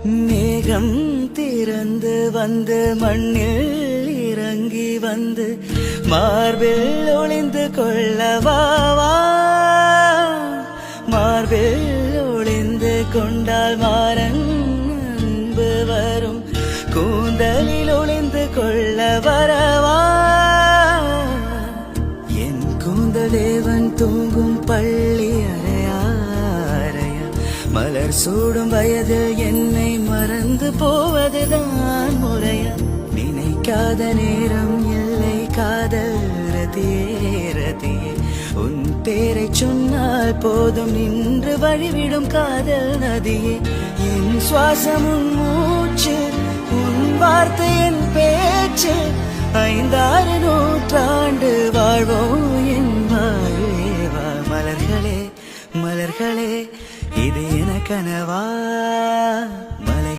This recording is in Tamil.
மேகம் திறந்து வந்து மண்ணில் இறங்கி வந்து மார்பில் ஒளிந்து கொள்ளவாவா. மார்பில் ஒளிந்து கொண்டால் மாறன் அன்பு வரும், கூந்தலில் ஒளிந்து கொள்ள வரவா. என் கூந்தல் தேவன் தூங்கும் பள்ளி அறையா அறையா, மலர் சூடும் வயதில் என்னை மறந்து போவதுதான் முறையா. நினைக்காத நேரம் இல்லை காதல் ரதியே ரதியே, உன் பேரை சொன்னால் போதும் நின்று வழிவிடும் காதல் நதியே. என் சுவாசம் உன் மூச்சு, உன் வார்த்தை என் பேச்சு, 5-6 நூற்றாண்டு வாழ்வோம் என் வாழ்வா. மலர்களே மலர்களே இது என கனவா.